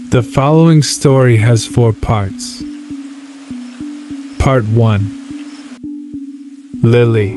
The following story has 4 parts. Part 1. Lily.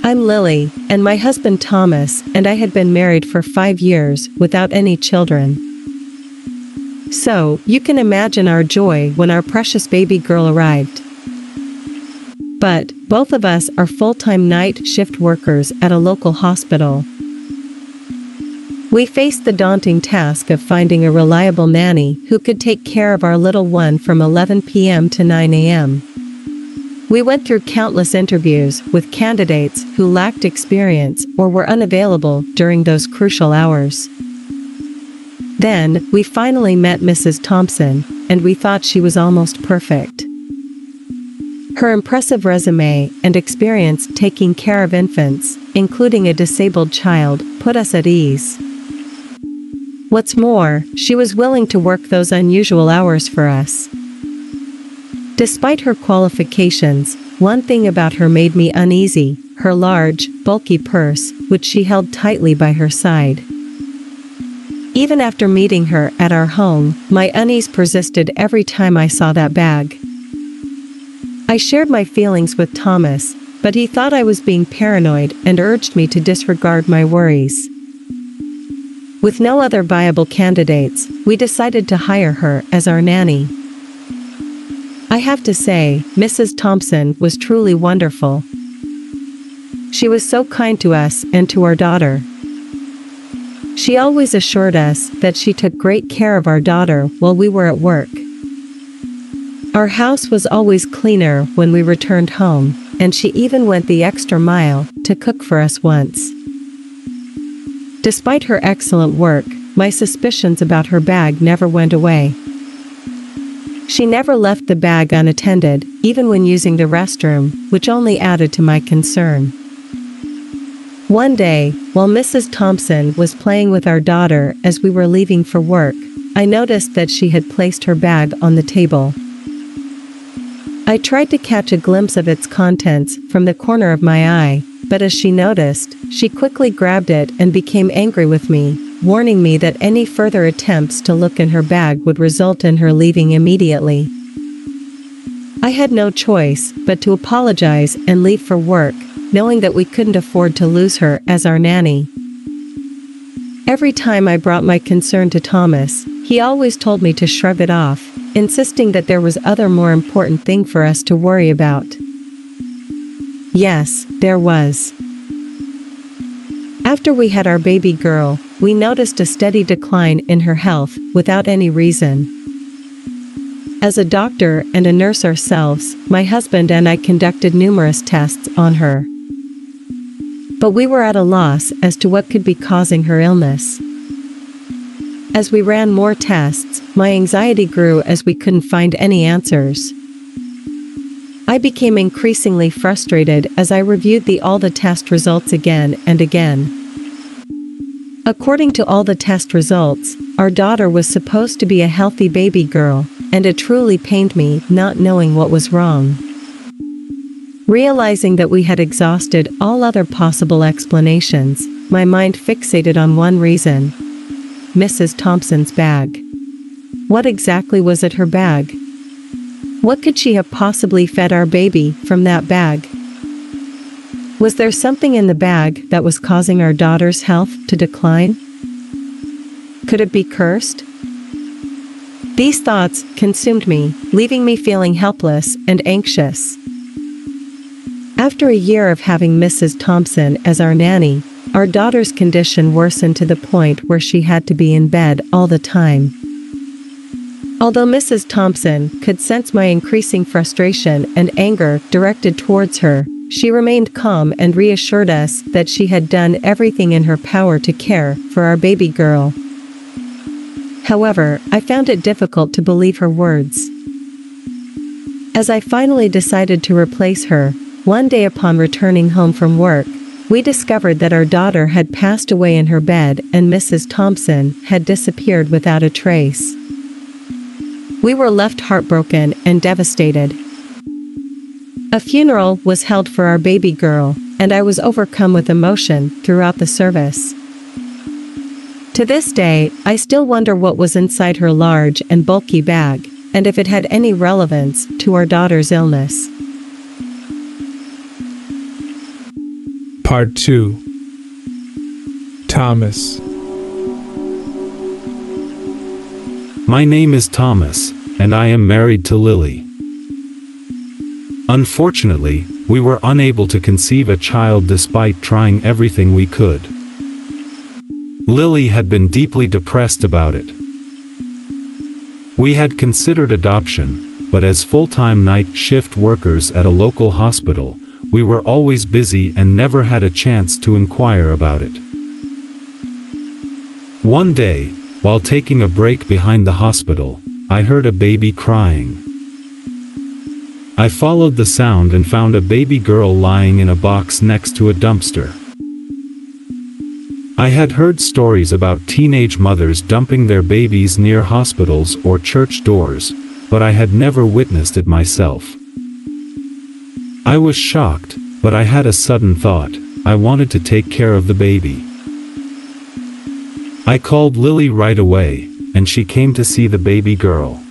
I'm Lily, and my husband Thomas and I had been married for 5 years without any children. So, you can imagine our joy when our precious baby girl arrived. But, both of us are full-time night shift workers at a local hospital. We faced the daunting task of finding a reliable nanny who could take care of our little one from 11 p.m. to 9 a.m. We went through countless interviews with candidates who lacked experience or were unavailable during those crucial hours. Then, we finally met Mrs. Thompson, and we thought she was almost perfect. Her impressive resume and experience taking care of infants, including a disabled child, put us at ease. What's more, she was willing to work those unusual hours for us. Despite her qualifications, one thing about her made me uneasy: her large, bulky purse, which she held tightly by her side. Even after meeting her at our home, my unease persisted every time I saw that bag. I shared my feelings with Thomas, but he thought I was being paranoid and urged me to disregard my worries. With no other viable candidates, we decided to hire her as our nanny. I have to say, Mrs. Thompson was truly wonderful. She was so kind to us and to our daughter. She always assured us that she took great care of our daughter while we were at work. Our house was always cleaner when we returned home, and she even went the extra mile to cook for us once. Despite her excellent work, my suspicions about her bag never went away. She never left the bag unattended, even when using the restroom, which only added to my concern. One day, while Mrs. Thompson was playing with our daughter as we were leaving for work, I noticed that she had placed her bag on the table. I tried to catch a glimpse of its contents from the corner of my eye, but as she noticed, she quickly grabbed it and became angry with me, warning me that any further attempts to look in her bag would result in her leaving immediately. I had no choice but to apologize and leave for work, knowing that we couldn't afford to lose her as our nanny. Every time I brought my concern to Thomas, he always told me to shrug it off, insisting that there was other more important thing for us to worry about. Yes, there was. After we had our baby girl, we noticed a steady decline in her health without any reason. As a doctor and a nurse ourselves, my husband and I conducted numerous tests on her. But we were at a loss as to what could be causing her illness. As we ran more tests, my anxiety grew as we couldn't find any answers. I became increasingly frustrated as I reviewed all the test results again and again. According to all the test results, our daughter was supposed to be a healthy baby girl, and it truly pained me not knowing what was wrong. Realizing that we had exhausted all other possible explanations, my mind fixated on one reason: Mrs. Thompson's bag. What exactly was in her bag? What could she have possibly fed our baby from that bag? Was there something in the bag that was causing our daughter's health to decline? Could it be cursed? These thoughts consumed me, leaving me feeling helpless and anxious. After a year of having Mrs. Thompson as our nanny, our daughter's condition worsened to the point where she had to be in bed all the time. Although Mrs. Thompson could sense my increasing frustration and anger directed towards her, she remained calm and reassured us that she had done everything in her power to care for our baby girl. However, I found it difficult to believe her words. As I finally decided to replace her, one day upon returning home from work, we discovered that our daughter had passed away in her bed and Mrs. Thompson had disappeared without a trace. We were left heartbroken and devastated. A funeral was held for our baby girl, and I was overcome with emotion throughout the service. To this day, I still wonder what was inside her large and bulky bag, and if it had any relevance to our daughter's illness. Part 2. Thomas. My name is Thomas, and I am married to Lily. Unfortunately, we were unable to conceive a child despite trying everything we could. Lily had been deeply depressed about it. We had considered adoption, but as full-time night shift workers at a local hospital, we were always busy and never had a chance to inquire about it. One day, while taking a break behind the hospital, I heard a baby crying. I followed the sound and found a baby girl lying in a box next to a dumpster. I had heard stories about teenage mothers dumping their babies near hospitals or church doors, but I had never witnessed it myself. I was shocked, but I had a sudden thought. I wanted to take care of the baby. I called Lily right away, and she came to see the baby girl.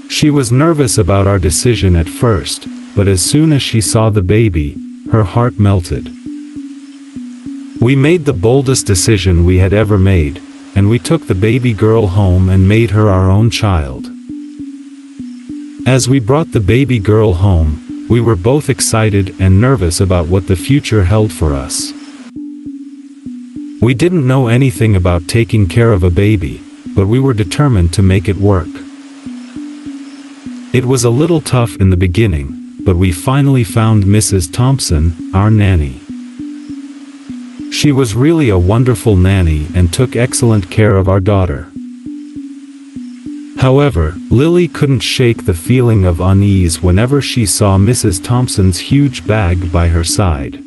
She was nervous about our decision at first, but as soon as she saw the baby, her heart melted. We made the boldest decision we had ever made, and we took the baby girl home and made her our own child. As we brought the baby girl home, we were both excited and nervous about what the future held for us. We didn't know anything about taking care of a baby, but we were determined to make it work. It was a little tough in the beginning, but we finally found Mrs. Thompson, our nanny. She was really a wonderful nanny and took excellent care of our daughter. However, Lily couldn't shake the feeling of unease whenever she saw Mrs. Thompson's huge bag by her side.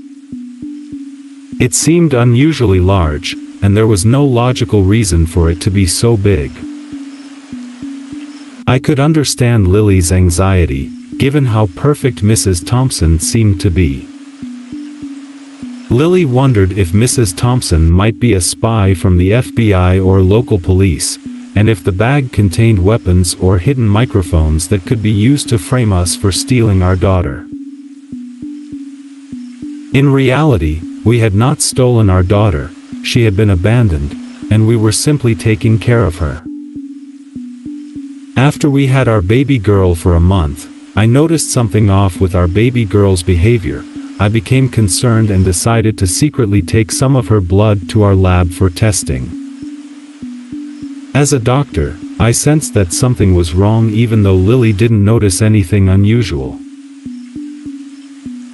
It seemed unusually large, and there was no logical reason for it to be so big. I could understand Lily's anxiety, given how perfect Mrs. Thompson seemed to be. Lily wondered if Mrs. Thompson might be a spy from the FBI or local police, and if the bag contained weapons or hidden microphones that could be used to frame us for stealing our daughter. In reality, we had not stolen our daughter, she had been abandoned, and we were simply taking care of her. After we had our baby girl for a month, I noticed something off with our baby girl's behavior. I became concerned and decided to secretly take some of her blood to our lab for testing. As a doctor, I sensed that something was wrong even though Lily didn't notice anything unusual.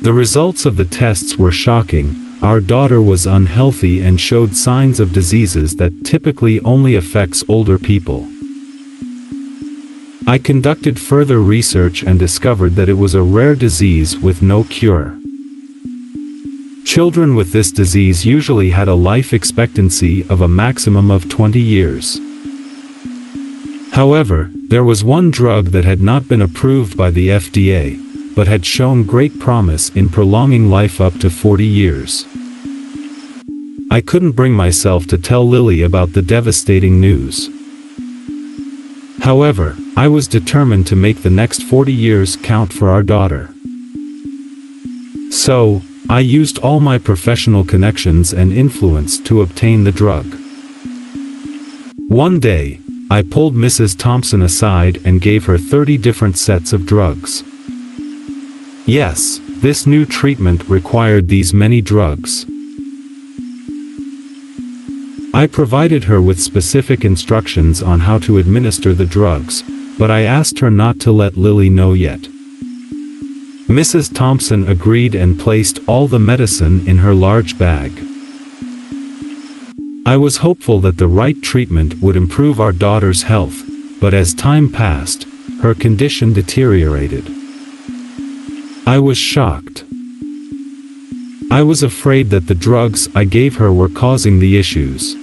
The results of the tests were shocking. Our daughter was unhealthy and showed signs of diseases that typically only affects older people. I conducted further research and discovered that it was a rare disease with no cure. Children with this disease usually had a life expectancy of a maximum of 20 years. However, there was one drug that had not been approved by the FDA, but had shown great promise in prolonging life up to 40 years. I couldn't bring myself to tell Lily about the devastating news. However, I was determined to make the next 40 years count for our daughter. So, I used all my professional connections and influence to obtain the drug. One day, I pulled Mrs. Thompson aside and gave her 30 different sets of drugs. Yes, this new treatment required these many drugs. I provided her with specific instructions on how to administer the drugs, but I asked her not to let Lily know yet. Mrs. Thompson agreed and placed all the medicine in her large bag. I was hopeful that the right treatment would improve our daughter's health, but as time passed, her condition deteriorated. I was shocked. I was afraid that the drugs I gave her were causing the issues.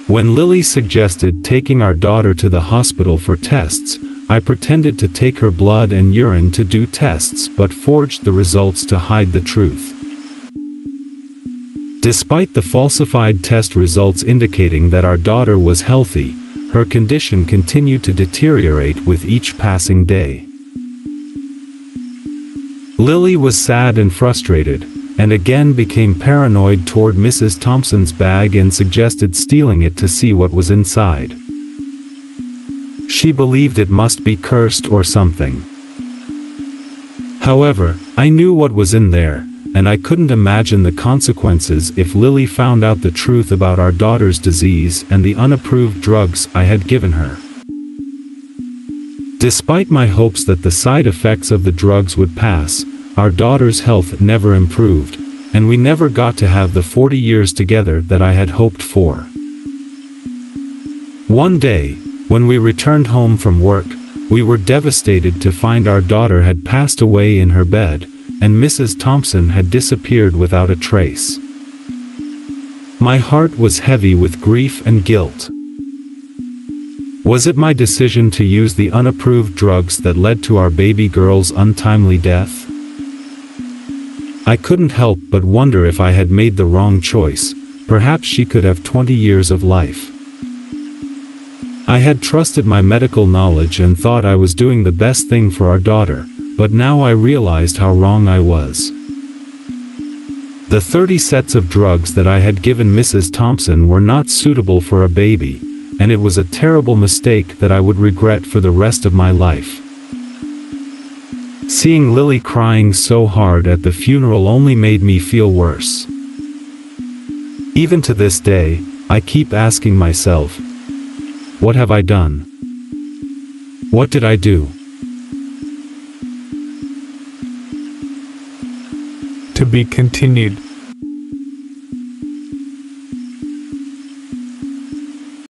When Lily suggested taking our daughter to the hospital for tests, I pretended to take her blood and urine to do tests but forged the results to hide the truth. Despite the falsified test results indicating that our daughter was healthy, her condition continued to deteriorate with each passing day. Lily was sad and frustrated, and again became paranoid toward Mrs. Thompson's bag and suggested stealing it to see what was inside. She believed it must be cursed or something. However, I knew what was in there, and I couldn't imagine the consequences if Lily found out the truth about our daughter's disease and the unapproved drugs I had given her. Despite my hopes that the side effects of the drugs would pass, our daughter's health never improved, and we never got to have the 40 years together that I had hoped for. One day, when we returned home from work, we were devastated to find our daughter had passed away in her bed, and Mrs. Thompson had disappeared without a trace. My heart was heavy with grief and guilt. Was it my decision to use the unapproved drugs that led to our baby girl's untimely death? I couldn't help but wonder if I had made the wrong choice. Perhaps she could have 20 years of life. I had trusted my medical knowledge and thought I was doing the best thing for our daughter, but now I realized how wrong I was. The 30 sets of drugs that I had given Mrs. Thompson were not suitable for a baby, and it was a terrible mistake that I would regret for the rest of my life. Seeing Lily crying so hard at the funeral only made me feel worse. Even to this day, I keep asking myself, what have I done? What did I do? To be continued.